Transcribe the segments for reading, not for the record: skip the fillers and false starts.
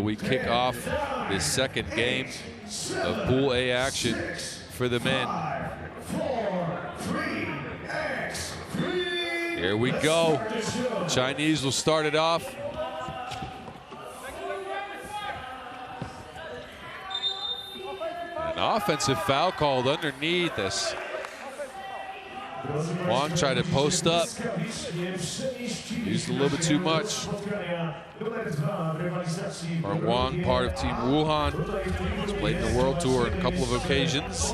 we kick off this second game of Pool A action for the men. Here we go. Chinese will start it off. An offensive foul called underneath us. Huang tried to post up. Used a little bit too much. Huang, part of Team Wuhan, has played in the World Tour on a couple of occasions.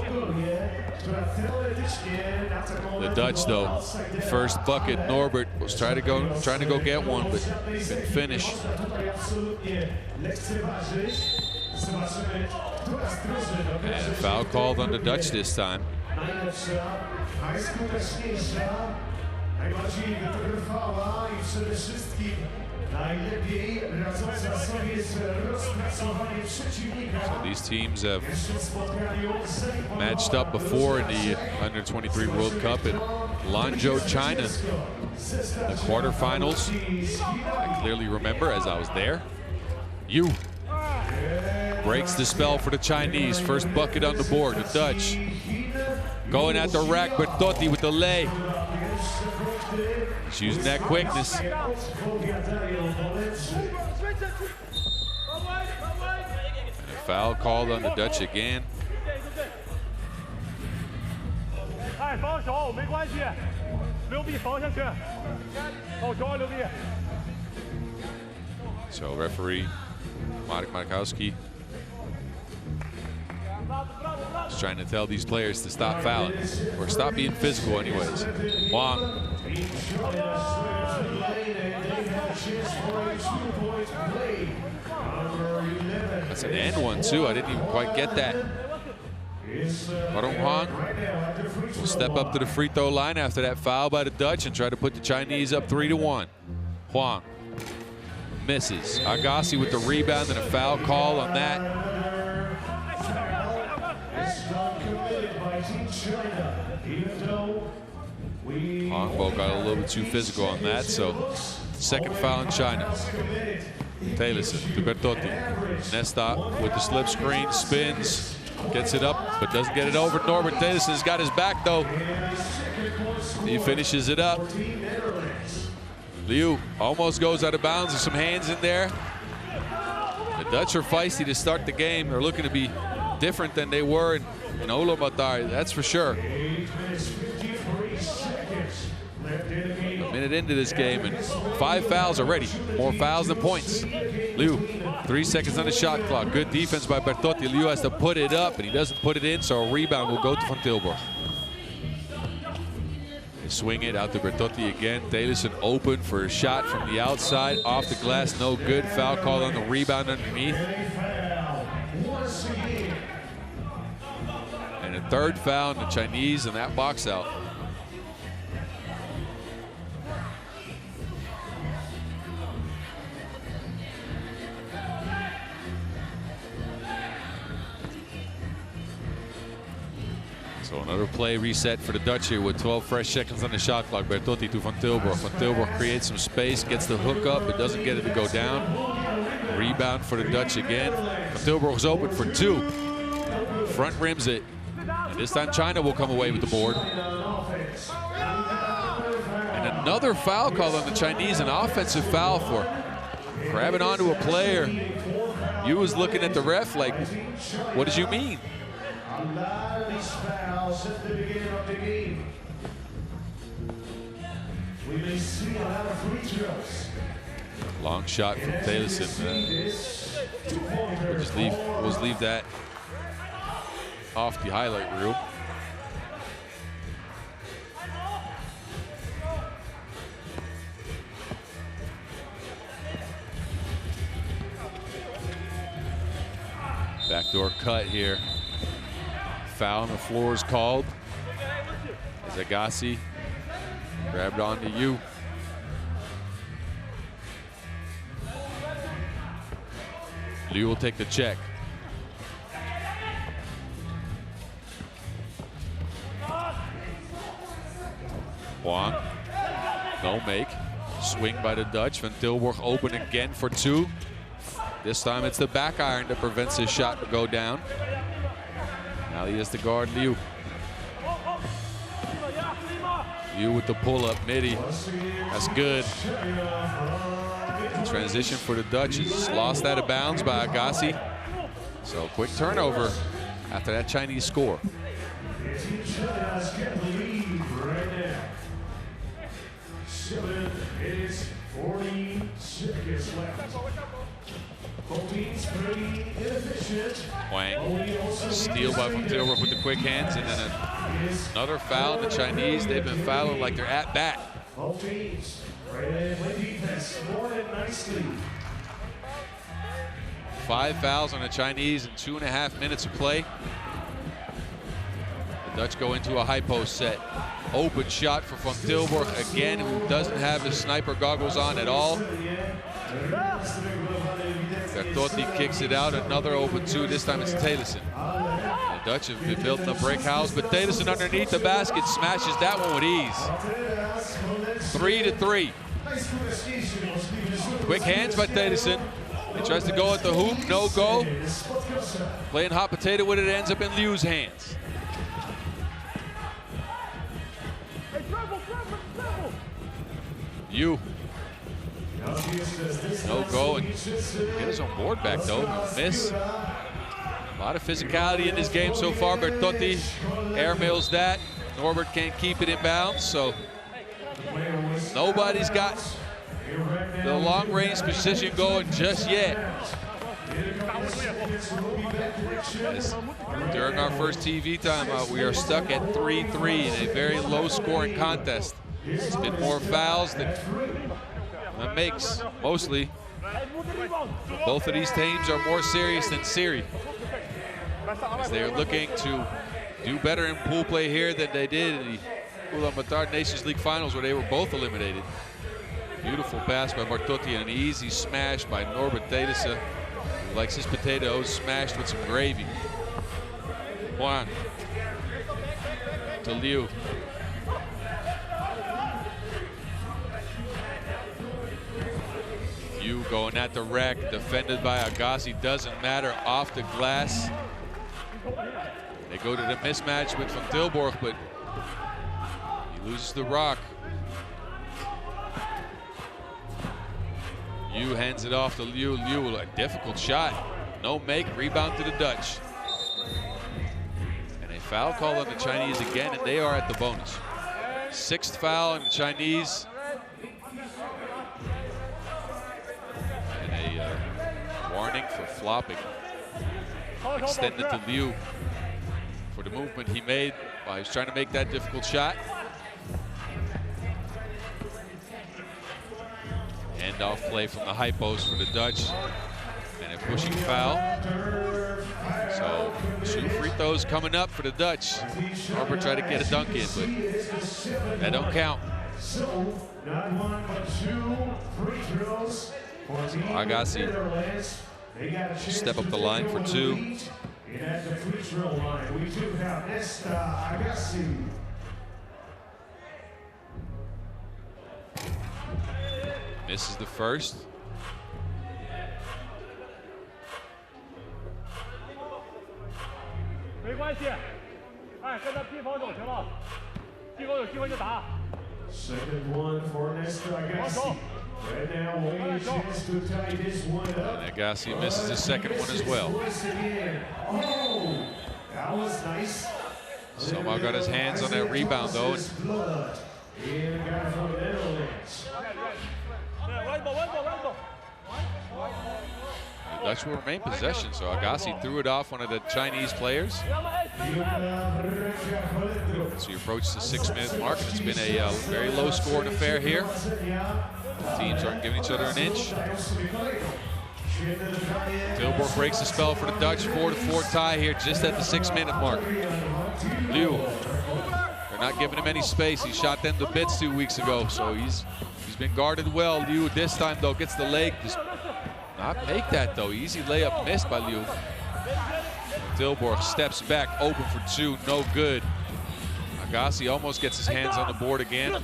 The Dutch, though, first bucket. Norbert was trying to go get one, but couldn't finish. And a foul called on the Dutch this time. So these teams have matched up before in the U23 World Cup in Lanzhou, China. The quarterfinals, I clearly remember as I was there. Yu breaks the spell for the Chinese. First bucket on the board, the Dutch. Going at the rack, Bertotti with the lay. He's using that quickness. And a foul called on the Dutch again. So referee Mark Markowski is trying to tell these players to stop fouling, or stop being physical anyways. Huang. That's an and one too, I didn't even quite get that. Huang will step up to the free throw line after that foul by the Dutch and try to put the Chinese up 3-1. Huang misses. Agassi with the rebound and a foul call on that. Hongbo got a little bit too physical on that, so second foul in China. Taylorson to Bertotti. Nesta with the slip screen, spins, gets it up, but doesn't get it over. Norbert Taylorson's got his back though. He finishes it up. Liu almost goes out of bounds. There's some hands in there. The Dutch are feisty to start the game. They're looking to be different than they were in Ulaanbaatar, that's for sure. A minute into this game and 5 fouls already. More fouls than points. Liu, 3 seconds on the shot clock. Good defense by Bertotti. Liu has to put it up, and he doesn't put it in, so a rebound will go to Van Tilburg. They swing it out to Bertotti again. Taylorson open for a shot from the outside. Off the glass, no good. Foul called on the rebound underneath. And a third foul on the Chinese in that box out. So another play reset for the Dutch here with 12 fresh seconds on the shot clock. Bertotti to Van Tilburg. Van Tilburg creates some space, gets the hook up, but doesn't get it to go down. Rebound for the Dutch again. Van Tilburg's open for 2. Front rims it. And this time China will come away with the board. And another foul call on the Chinese, an offensive foul for grabbing onto a player. You was looking at the ref like, what did you mean? Long shot from Taylorson. We'll leave that off the highlight reel. Backdoor cut here. Foul on the floor is called. As Agassi grabbed onto Yu. Liu will take the check. Huang, no make. Swing by the Dutch. Van Tilburg open again for 2. This time it's the back iron that prevents his shot to go down. Now he has to guard Liu. Liu with the pull-up midi. That's good. Transition for the Dutch is lost out of bounds by Agassi. So quick turnover after that Chinese score. Wang, steal by Van Tilburg with the quick hands, and then another foul. The Chinese, they've been fouling like they're at bat. 5 fouls on the Chinese in 2.5 minutes of play. The Dutch go into a high post set. Open shot for Van Tilburg again, who doesn't have his sniper goggles on at all. Bertotti kicks it out, another open two. This time it's Taylissen. The Dutch have been building a brick house, but Taylissen underneath the basket smashes that one with ease. 3-3. Quick hands by Taylissen. He tries to go at the hoop, no go. Playing hot potato with it, ends up in Liu's hands. Liu. No go, and get his own board back though. Miss. A lot of physicality in this game so far. Bertotti airmails that. Norbert can't keep it in bounds, so nobody's got the long-range position going just yet. During our first TV timeout, we are stuck at 3-3 in a very low-scoring contest. It's been more fouls than makes, mostly. Both of these teams are more serious than Syria, as they're looking to do better in pool play here than they did in the Ulaanbaatar Nations League Finals, where they were both eliminated. Beautiful pass by Bertotti and an easy smash by Norbert Taylissen, who likes his potatoes smashed with some gravy. Juan to Liu. Liu going at the rack, defended by Agassi, doesn't matter, off the glass. They go to the mismatch with Van Tilburg, but he loses the rock. Liu hands it off to Liu. Liu, a difficult shot. No make, rebound to the Dutch. And a foul call on the Chinese again, and they are at the bonus. 6th foul on the Chinese. And a warning for flopping. Extended to Liu for the movement he made while he was trying to make that difficult shot. End-off play from the high post for the Dutch, and a pushing foul. So 2 free throws coming up for the Dutch. Harper tried to get a dunk in, but that don't count. So Agassi step up the line for 2. At the free throw line, we do have Agassi. Misses the first. Second one for Nesta Agassi. Right now, Wayne chance to tie this one up. And Agassi misses the second one as well. Oh, that was nice. Somehow got his hands on that rebound though. The Dutch will remain possession, so Agassi threw it off one of the Chinese players. So he approached the 6-minute mark, and it's been a very low-scoring affair here. Both teams aren't giving each other an inch. Tilburg breaks the spell for the Dutch. 4-4 tie here, just at the 6-minute mark. Liu, they're not giving him any space. He shot them to bits 2 weeks ago, so he's been guarded well. Liu this time though gets the leg. Just not make that though. Easy layup missed by Liu. Tilburg steps back, open for 2, no good. Agassi almost gets his hands on the board again.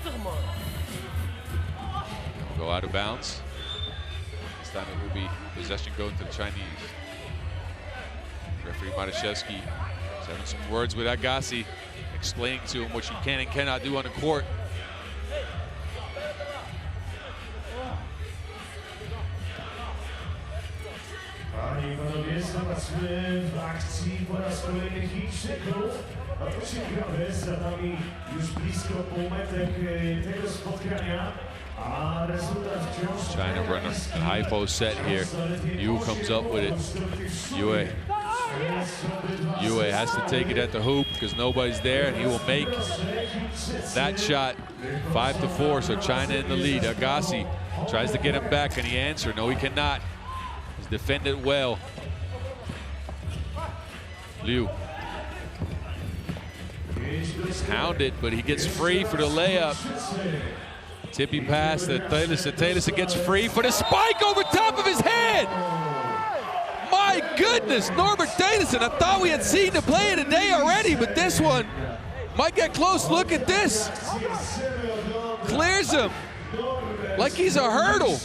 Go out of bounds. This time it will be possession going to the Chinese. Referee Matuszewski is having some words with Agassi, explaining to him what you can and cannot do on the court. Panie i panowie, zobaczmy w akcji po raz kolejny Chińczyków. A to ciekawe, za nami już blisko półmetek tego spotkania. A rezultat wciąż... China running a high post set here. Yu comes up with it. Yue has to take it at the hoop because nobody's there, and he will make that shot 5-4, so China in the lead. Agassi tries to get him back. Can he answer? No, he cannot. He's defended well. Liu. Hounded, but he gets free for the layup. Tippy pass to Taylorson. Taylorson gets free for the spike over top of his head. My goodness, Norbert Taylorson. I thought we had seen the play of the day already, but this one might get close. Look at this. Clears him like he's a hurdle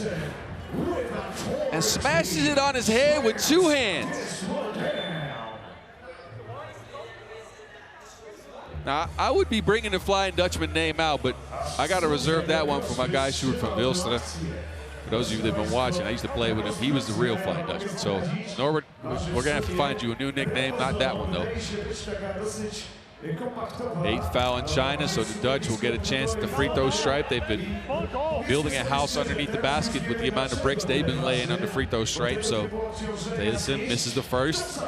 and smashes it on his head with two hands. Now, I would be bringing the Flying Dutchman name out, but I got to reserve that one for my guy Sjoerd from Wilstra. For those of you that have been watching, I used to play with him. He was the real Flying Dutchman. So, Norbert, we're going to have to find you a new nickname, not that one, though. 8th foul in China, so the Dutch will get a chance at the free throw stripe. They've been building a house underneath the basket with the amount of bricks they've been laying on the free throw stripe. So, Taylorson misses the first.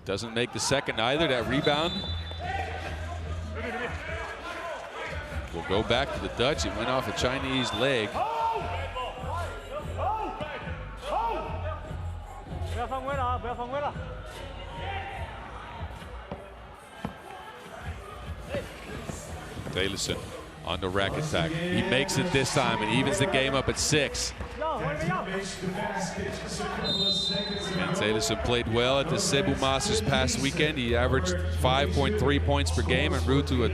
Doesn't make the second either. That rebound will go back to the Dutch. It went off a Chinese leg. Taylorson on the rack attack. He makes it this time and evens the game up at 6. And Taylorson played well at the Cebu Masters past weekend. He averaged 5.3 points per game en route to a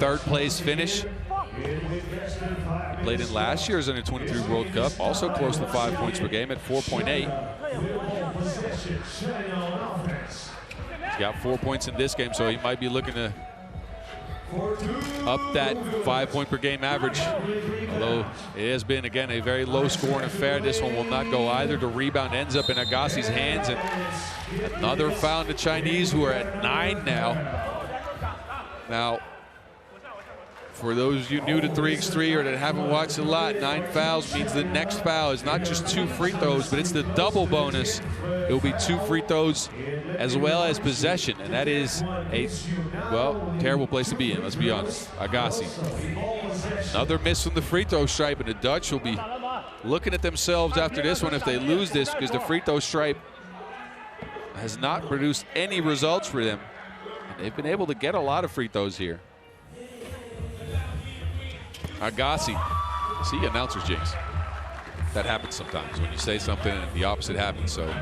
3rd place finish. He played in last year's U23 World Cup, also close to 5 points per game at 4.8. He's got 4 points in this game, so he might be looking to up that 5 point per game average. Although it has been, again, a very low scoring affair. This one will not go either. The rebound ends up in Agassi's hands, and another foul in the Chinese, who are at 9 now. Now, for those of you new to 3x3 or that haven't watched a lot, 9 fouls means the next foul is not just 2 free throws, but it's the double bonus. It will be 2 free throws as well as possession, and that is a, well, terrible place to be in, let's be honest. Agassi. Another miss from the free throw stripe, and the Dutch will be looking at themselves after this one if they lose this, because the free throw stripe has not produced any results for them. And they've been able to get a lot of free throws here. Agassi. See, announcer's jinx. That happens sometimes when you say something and the opposite happens. So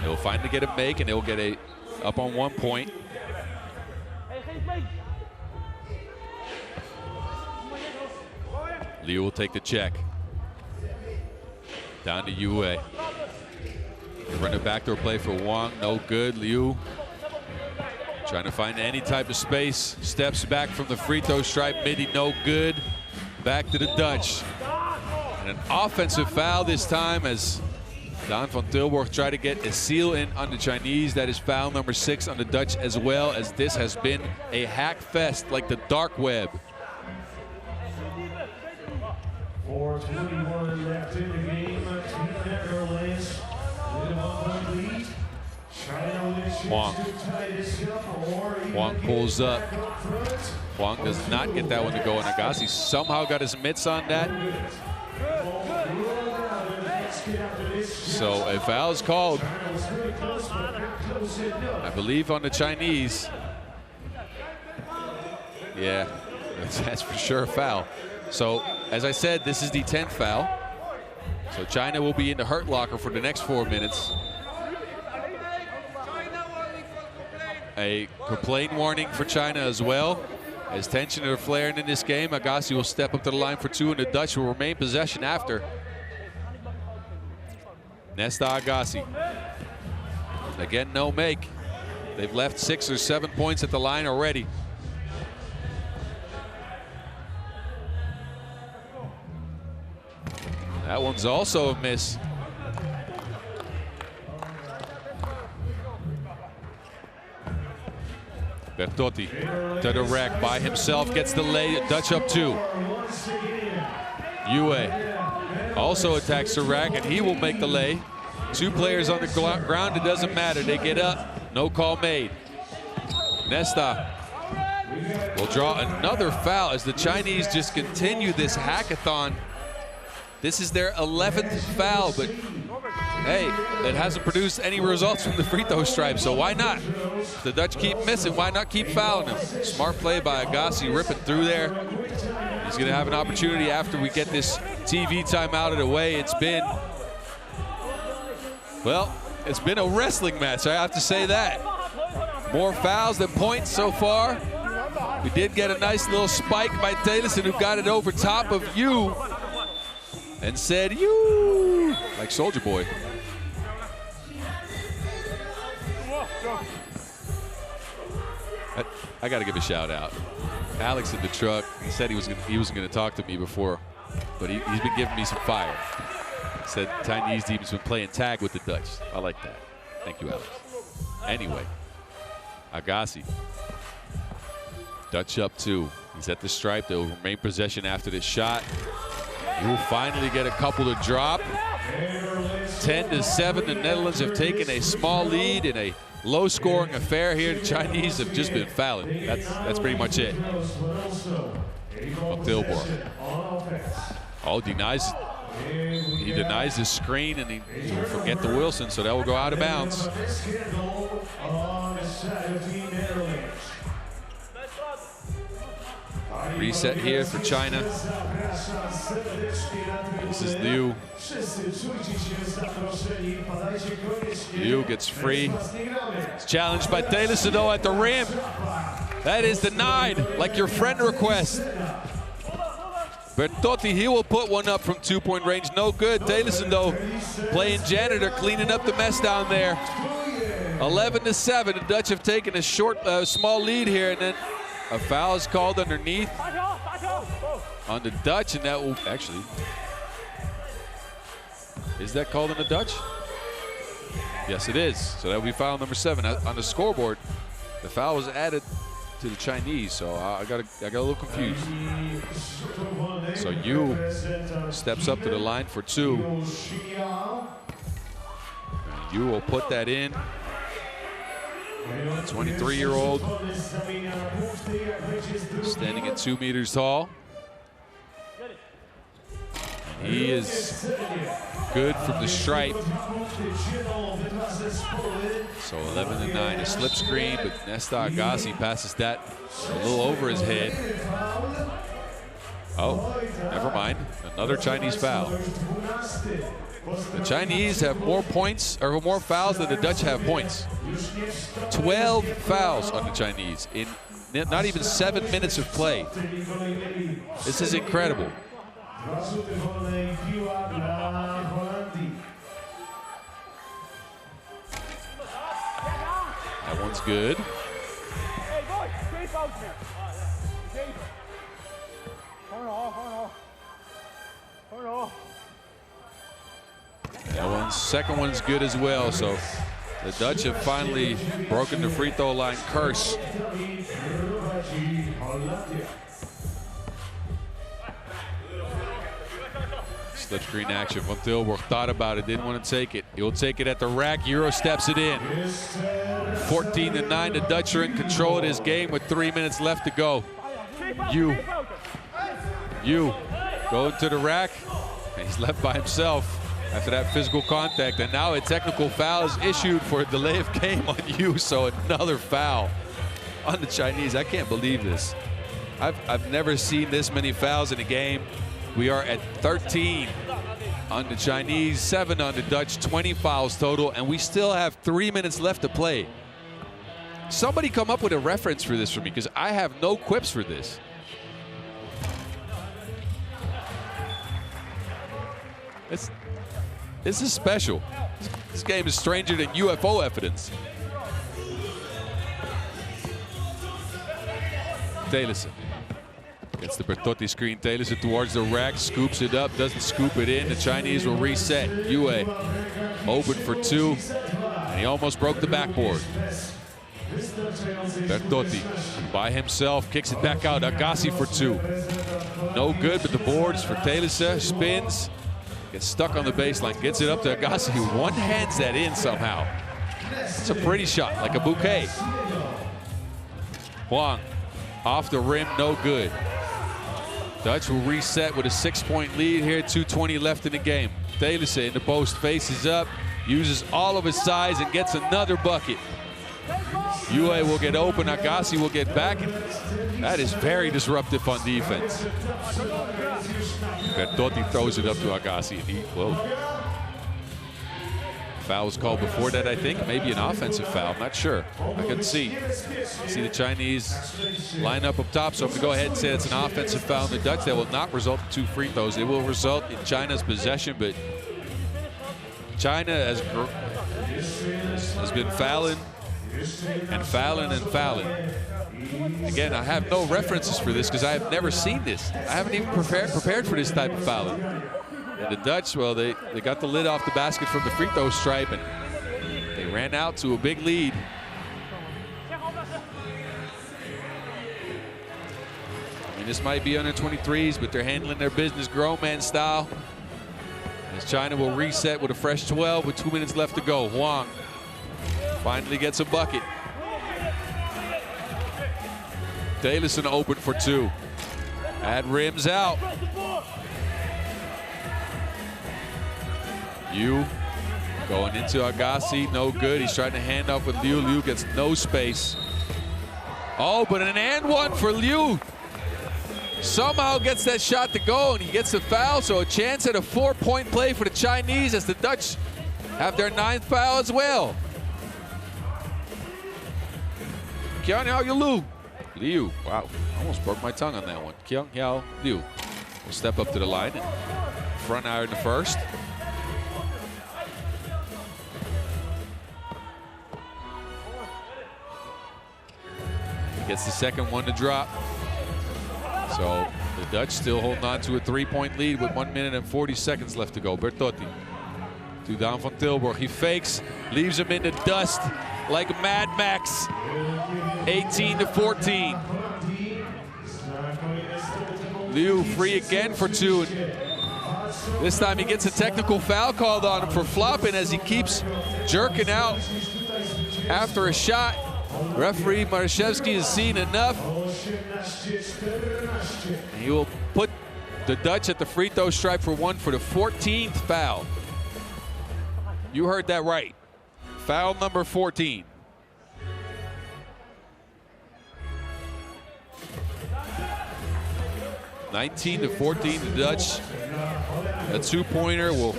they'll finally get a make, and they'll get a up on 1 point. Liu will take the check. Down to Yue. They run a backdoor play for Wang. No good. Liu trying to find any type of space. Steps back from the free throw stripe. Midi, no good. Back to the Dutch. And an offensive foul this time as Daan van Tilburg tried to get a seal in on the Chinese. That is foul number 6 on the Dutch, as well as this has been a hack fest like the dark web. 4:21 left in the game. Team Netherlands with a 1-point lead. Wang pulls up. Wang does not get that one to go, and Agassi somehow got his mitts on that. So a foul is called, I believe, on the Chinese. Yeah, that's for sure a foul. So, as I said, this is the 10th foul. So China will be in the hurt locker for the next 4 minutes. A complaint warning for China as well. As tension are flaring in this game, Agassi will step up to the line for 2, and the Dutch will remain possession after. Nesta Agassi. Again, no make. They've left 6 or 7 points at the line already. That one's also a miss. Bertotti to the rack by himself, gets the lay, Dutch up 2. Yue also attacks the rack, and he will make the lay. 2 players on the ground, it doesn't matter. They get up, no call made. Nesta will draw another foul as the Chinese just continue this hackathon. This is their 11th foul, but hey, it hasn't produced any results from the free throw stripe, so why not? If the Dutch keep missing, why not keep fouling them? Smart play by Agassi, ripping through there. He's gonna have an opportunity after we get this TV timeout out of the way. It's been a wrestling match, I have to say that. More fouls than points so far. We did get a nice little spike by Taylisson, who got it over top of you and said, "You," like Soldier Boy. I got to give a shout out. Alex in the truck, he said he was going to talk to me before, but he's been giving me some fire. He said Chinese team's been playing tag with the Dutch. I like that. Thank you, Alex. Anyway, Agassi. Dutch up 2. He's at the stripe. They'll remain possession after this shot. He will finally get a couple to drop. 10-7, the Netherlands have taken a small lead in a low-scoring affair here. The Chinese have just been fouling. That's pretty much it. Tilburg. Oh, he denies the screen, and he will forget the Wilson, so that will go out of bounds. Reset here for China. This is Liu. Liu gets free. It's challenged by Taylisson though at the rim. That is denied, like your friend request. Bertotti, he will put one up from 2-point range. No good. Taylisson though, playing janitor, cleaning up the mess down there. 11-7. The Dutch have taken a small lead here, and then a foul is called underneath on the Dutch, and that will actually, is that called on the Dutch? Yes, it is. So that will be foul number 7 on the scoreboard. The foul was added to the Chinese, so I got a little confused. So Yu steps up to the line for 2. Yu will put that in. 23-year-old, standing at 2 meters tall. And he is good from the stripe. So 11-9, a slip screen, but Nesta Agassi passes that a little over his head. Oh, never mind, another Chinese foul. The Chinese have more points, or more fouls than the Dutch have points. 12 fouls on the Chinese in not even 7 minutes of play. This is incredible. That one's good. That one's second one's good as well. So the Dutch have finally broken the free throw line curse. Slip screen action from Tilburg. Thought about it, didn't want to take it. He'll take it at the rack. Euro steps it in. 14-9. The Dutch are in control of this game with 3 minutes left to go. Yu going to the rack. And he's left by himself after that physical contact, and now a technical foul is issued for a delay of game on Yu, so another foul on the Chinese. I can't believe this. I've never seen this many fouls in a game. We are at 13 on the Chinese, 7 on the Dutch, 20 fouls total, and we still have 3 minutes left to play. Somebody come up with a reference for this for me, because I have no quips for this. This is special. This game is stranger than UFO evidence. Telissen gets the Bertotti screen. Telissen towards the rack, scoops it up, doesn't scoop it in. The Chinese will reset. Yue open for 2, and he almost broke the backboard. Bertotti by himself, kicks it back out. Agassi for 2. No good, but the board is for Telissen. Spins, gets stuck on the baseline, gets it up to Agassi, who one-hands that in somehow. It's a pretty shot, like a bouquet. Huang off the rim, no good. Dutch will reset with a 6-point lead here, 2:20 left in the game. Telissen in the post, faces up, uses all of his size and gets another bucket. Yue will get open, Agassi will get back. That is very disruptive on defense. Bertotti throws it up to Agassi, and whoa. Foul was called before that, I think. Maybe an offensive foul, I'm not sure. I couldn't see. See the Chinese line up top, so I'm gonna go ahead and say it's an offensive foul on the Dutch. That will not result in 2 free throws. It will result in China's possession, but China has been fouling and fouling and fouling. Again, I have no references for this because I have never seen this. I haven't even prepared for this type of fouling. And the Dutch, well, they got the lid off the basket from the free throw stripe, and they ran out to a big lead. I mean, this might be under 23s, but they're handling their business grown man style. As China will reset with a fresh 12 with 2 minutes left to go. Huang finally gets a bucket. Telissen open for 2. That rims out. Yu going into Agassi, no good. He's trying to hand off with Liu. Liu gets no space. Oh, but an and one for Liu. Somehow gets that shot to go, and he gets the foul, so a chance at a 4-point play for the Chinese as the Dutch have their 9th foul as well. Kyung Hao Liu. Liu, wow, almost broke my tongue on that one. Kyung Hao Liu will step up to the line and front iron the first. Gets the second one to drop. So the Dutch still holding on to a 3-point lead with 1 minute and 40 seconds left to go. Bertotti to down van Tilburg. He fakes, leaves him in the dust like Mad Max. 18-14. Liu free again for 2. This time he gets a technical foul called on him for flopping as he keeps jerking out after a shot. Referee Marszewski has seen enough. And he will put the Dutch at the free throw stripe for 1 for the 14th foul. You heard that right. Foul number 14. (19-14) the Dutch. A 2-pointer will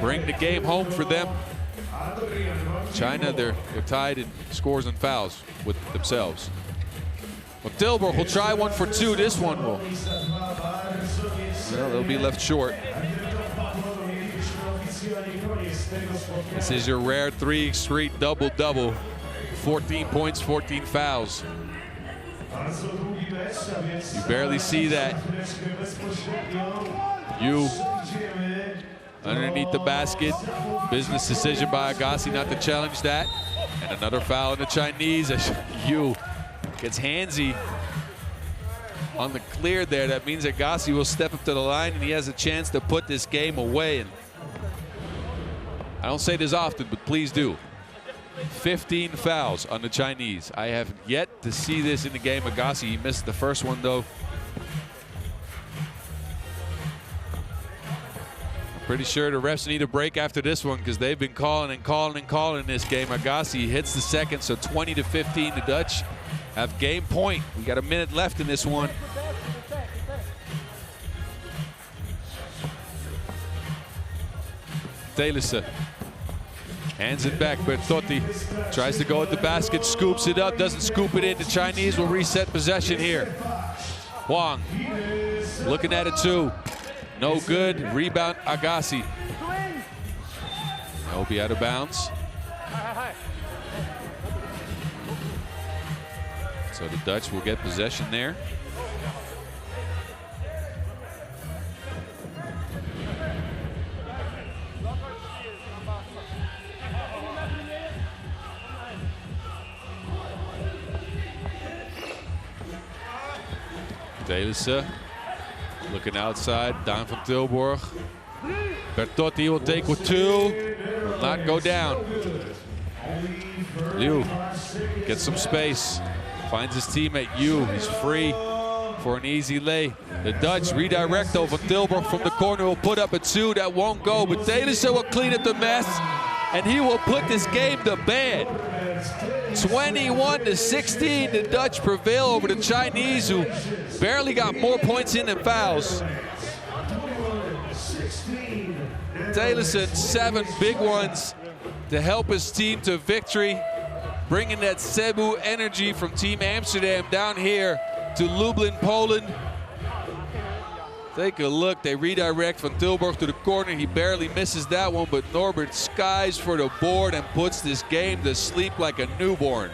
bring the game home for them. China, they're tied in scores and fouls with themselves. Well, Tilburg will try 1 for 2. This one will, well, they'll be left short. This is your rare 3x3 double-double. 14 points, 14 fouls. You barely see that. Yu underneath the basket. Business decision by Agassi not to challenge that. And another foul on the Chinese as Yu gets handsy on the clear there. That means Agassi will step up to the line and he has a chance to put this game away. And I don't say this often, but please do. 15 fouls on the Chinese. I have yet to see this in the game. Agassi, he missed the first one though. Pretty sure the refs need a break after this one because they've been calling and calling and calling in this game. Agassi hits the second, so 20-15. The Dutch have game point. We got a minute left in this one. Telissen Hands it back. Bertotti tries to go at the basket, scoops it up, doesn't scoop it in. The Chinese will reset possession here. Huang looking at it too. No good. Rebound Agassi. Obi out of bounds. So the Dutch will get possession there. Delissen looking outside, down from Tilburg. Bertotti will take with two, will not go down. Liu gets some space, finds his teammate Yu, he's free for an easy lay. The Dutch redirect over Tilburg from the corner, will put up a two, that won't go, but Delissen will clean up the mess, and he will put this game to bed. 21-16, the Dutch prevail over the Chinese, who barely got more points in than fouls. Delissen, 7 big ones to help his team to victory, bringing that Cebu energy from Team Amsterdam down here to Lublin, Poland. Take a look, they redirect from Tilburg to the corner. He barely misses that one, but Norbert skies for the board and puts this game to sleep like a newborn.